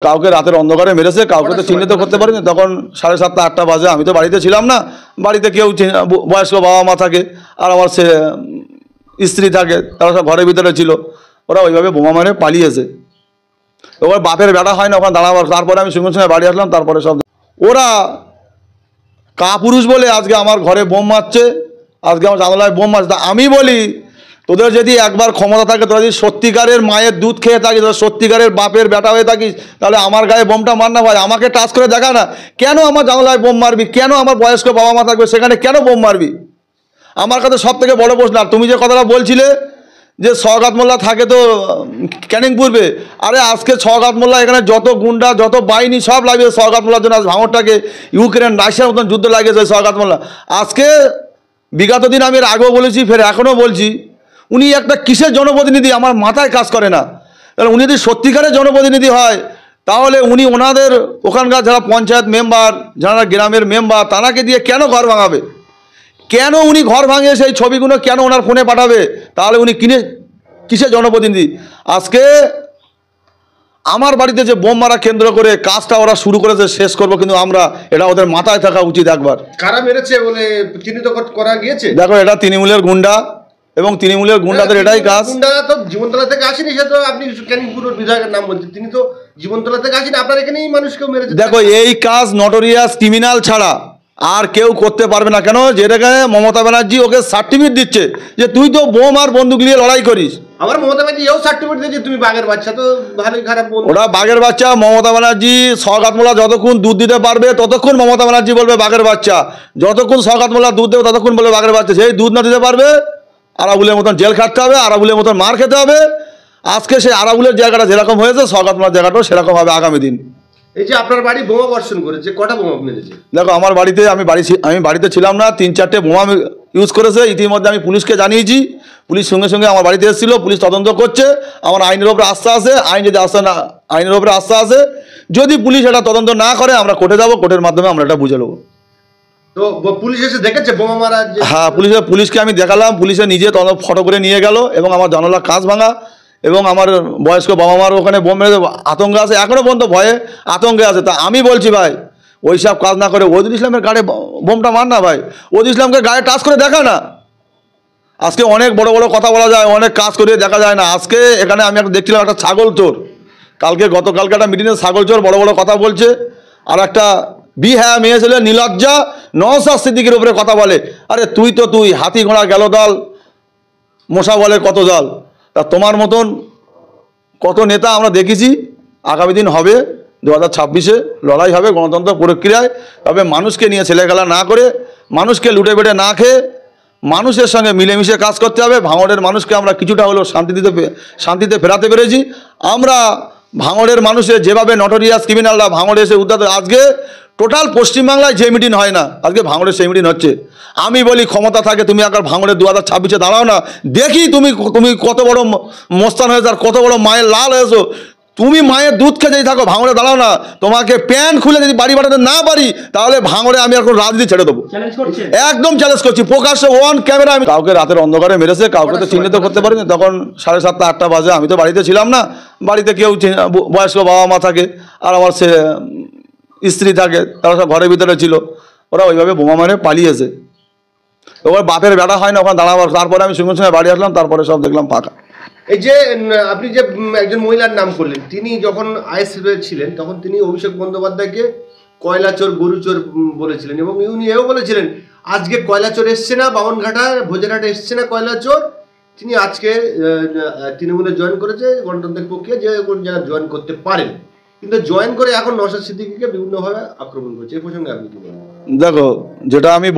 কাউকে রাতের অন্ধকারে মেরেছে, কাউকে তো চিহ্নিত করতে পারিনি। তখন 7:30 8টা বাজে, আমি তো বাড়িতে ছিলাম না। বাড়িতে কেউ বয়স্ক বাবা মা থাকে আর আমার স্ত্রী থাকে, তারা সব ঘরের ভিতরে ছিল। ওরা ওইভাবে বোমা মেরে পালিয়েছে। এবার বাপের বেটা হয় না ওখানে দাঁড়াবার। তারপরে আমি সঙ্গে সঙ্গে বাড়ি আসলাম। তারপরে সব ওরা কাপুরুষ বলে আজকে আমার ঘরে বোম মারছে, আজকে আমার জানালায় বোম মারছে। তা আমি বলি, তোদের যদি একবার ক্ষমতা থাকে, তোরা যদি সত্যিকারের মায়ের দুধ খেয়ে থাকিস, তোরা সত্যিকারের বাপের বেটা হয়ে থাকিস, তাহলে আমার গায়ে বোমটা মার না ভাই, আমাকে টাচ করে দেখা না। কেন আমার জানালায় বোম মারবি? কেন আমার বয়স্ক বাবা মা থাকবে সেখানে কেন বোম মারবি? আমার কাছে সব থেকে বড় প্রশ্ন। আর তুমি যে কথাটা বলছিলে যে সওগাত মোল্লা থাকে তো ক্যানিং পূর্বে, আরে আজকে সওগাত মোল্লা এখানে যত গুন্ডা যত বাহিনী সব লাগিয়েছে সওগাত মোল্লার জন্য। আজ ভাঙরটাকে ইউক্রেন রাশিয়ার মতন যুদ্ধ লাগিয়েছে সওগাত মোল্লা। আজকে বিগত দিন আমি এর আগেও বলেছি, ফের এখনও বলছি, উনি একটা কিসের জনপ্রতিনিধি আমার মাথায় কাজ করে না। তাহলে উনি যদি সত্যিকারের জনপ্রতিনিধি হয়, তাহলে উনি ওনাদের ওখানকার যারা পঞ্চায়েত মেম্বার, যারা গ্রামের মেম্বার, তারাকে দিয়ে কেন ঘর ভাঙাবে? কেন উনি ঘর ভাঙে সেই ছবিগুলো কেন ওনার ফোনে পাঠাবে? তাহলে উনি কিসের জনপ্রতিনিধি? আজকে আমার বাড়িতে যে বোম মারা কেন্দ্র করে কাজটা ওরা শুরু করেছে, শেষ করবো, কিন্তু আমরা এটা ওদের মাথায় থাকা উচিত। একবার কারা মেরেছে বলে চিহ্নিত করা গিয়েছে? দেখো, এটা তৃণমূলের গুন্ডা এবং তৃণমূলের গুন্ডাদের এটাই কাজ। গুন্ডারা তো জীবনতলা থেকে আসেনি, সে তো আপনি ক্যানিংপুর বিধায়কের নাম বলছেন, তিনি তো জীবনতলা থেকে আসেনি, আপনার এখানেই মানুষকেও মেরেছে। দেখো, এই কাজ নটোরিয়াস ক্রিমিনাল ছাড়া আর কেউ করতে পারবে না। কেন? যেটাকে মমতা ব্যানার্জি ওকে সার্টিফিকেট দিচ্ছে যে তুই তো বোম আর বন্দুক নিয়ে লড়াই করিস। আমার মমতা ব্যানার্জি এও সার্টিফিকেট দিয়েছে তুমি বাঘের বাচ্চা, তো ভালোই খারাপ বল। ওরা বাঘের বাচ্চা। মমতা ব্যানার্জি সওগাত মোল্লা যতক্ষণ দুধ দিতে পারবে ততক্ষণ মমতা ব্যানার্জি বলবে বাঘের বাচ্চা, যতক্ষণ সওগাত মোল্লা দুধ দেবে ততক্ষণ বলবে বাঘের বাচ্চা। সেই দুধ না দিতে পারবে, আরাবুলের মতন জেল খাটতে হবে, আরাবুলের মতন মার খেতে হবে। আজকে সেই আরাবুলের জায়গাটা যেরকম হয়েছে, সওগাত মোল্লার জায়গাটাও সেরকম হবে আগামী দিন। এই যে আপনার বাড়ি বোমা বর্ষণ করেছে, কটা বোমা মেরেছে? দেখো, আমার বাড়িতে আমি বাড়িতে ছিলাম না, 3-4টে বোমা ইউজ করেছে। ইতিমধ্যে আমি পুলিশকে জানিয়েছি, পুলিশ সঙ্গে সঙ্গে আমার বাড়িতে এসেছিল, পুলিশ তদন্ত করছে। আমার আইনের ওপরে আস্থা আছে, আইনের ওপরে আস্থা আছে। যদি পুলিশ এটা তদন্ত না করে, আমরা কোর্টে যাবো, কোর্টের মাধ্যমে আমরা এটা বুঝে নেবো। তো পুলিশ এসে দেখেছে বোমা মারা? হ্যাঁ, পুলিশকে আমি দেখালাম, পুলিশে নিজে ফটো করে নিয়ে গেল এবং আমার জানালা কাঁচ ভাঙা এবং আমার বয়স্ক বাবা মার ওখানে বোম মেরে আতঙ্ক আছে, এখনও পর্যন্ত ভয়ে আতঙ্কে আছে। তা আমি বলছি ভাই, ওইসব কাজ না করে ওহিদুল ইসলামের গাড়ি বোমটা মার না ভাই, ওহিদুল ইসলামকে গায়ে টাচ করে দেখা না। আজকে অনেক বড় বড় কথা বলা যায়, অনেক কাজ করে দেখা যায় না। আজকে এখানে আমি একটা দেখছিলাম একটা ছাগল চোর, গতকালকে একটা মিটিংয়ে ছাগল চোর বড় বড় কথা বলছে। আর একটা মেয়ে ছেলে নীলজ্জা নওশাদ সিদ্দিকীর উপরে কথা বলে। আরে তুই হাতি ঘোড়া গেল দল, মশা বলে কত দল। তা তোমার মতন কত নেতা আমরা দেখেছি। আগামী দিন হবে 2026-এ লড়াই হবে গণতন্ত্র প্রক্রিয়ায়। তবে মানুষকে নিয়ে ছেলেখেলা না করে, মানুষকে লুটে বেটে না খেয়ে মানুষের সঙ্গে মিলেমিশে কাজ করতে হবে। ভাঙড়ের মানুষকে আমরা কিছুটা হলেও শান্তিতে ফেরাতে পেরেছি। আমরা ভাঙড়ের মানুষের যেভাবে নটোরিয়াস ক্রিমিনালরা ভাঙড়ে এসে উদ্ধার, আজকে টোটাল পশ্চিমবাংলায় যে মিটিং হয় না, আজকে ভাঙড়ে সেই মিটিং হচ্ছে। আমি বলি, ক্ষমতা থাকে তুমি একবার ভাঙড়ে 2026-এ দাঁড়াও না, দেখি তুমি কত বড় মস্তান হয়েছো আর কত বড় মায়ের লাল হয়েছো। তুমি মায়ের দুধ খেয়ে যদি থাকো, ভাঙড়ে দাঁড়াও না। তোমাকে প্যান্ট খুলে যদি বাড়ি বাড়াতে না পারি, তাহলে ভাঙড়ে আমি এখন রাজনীতি ছেড়ে দেবো। একদম চ্যালেঞ্জ করছি, প্রকাশ্যে অন ক্যামেরা। আমি কাউকে রাতের অন্ধকারে মেরেছে, কাউকে তো চিহ্নিত করতে পারিনি। তখন 7:30 8টা বাজে, আমি তো বাড়িতে ছিলাম না। বাড়িতে কেউ বয়স্ক বাবা মা থাকে আর আমার স্ত্রী থাকে, তারা সব ঘরের ভিতরে ছিল। ওরা ওইভাবে বোমা মেরে পালিয়েছে। এবার বাপের বেটা হয় না ওখানে দাঁড়াবার। তারপরে আমি সঙ্গে সঙ্গে বাড়ি আসলাম। তারপরে সব দেখলাম ফাঁকা। এই যে আপনি যে একজন মহিলার নাম করলেন, তিনি যখন আইএসএফে ছিলেন তখন তিনি অভিষেক বন্দ্যোপাধ্যায়কে কয়লা চোর গরু চোর বলেছিলেন এবং উনি এও বলেছিলেন আজকে কয়লা চোর এসছে না, বামনঘাটা ভোজেরহাটে এসছে না কয়লা চোর। তিনি আজকে তৃণমূলে জয়েন করেছে গণতান্ত্রিক প্রক্রিয়া, যে যারা জয়েন করতে পারেন, কিন্তু জয়েন করে এখন নওশাদ সিদ্দিকীকে বিভিন্নভাবে আক্রমণ করছে। এই প্রসঙ্গে আপনি কি বলেন? দেখো, যেটা আমি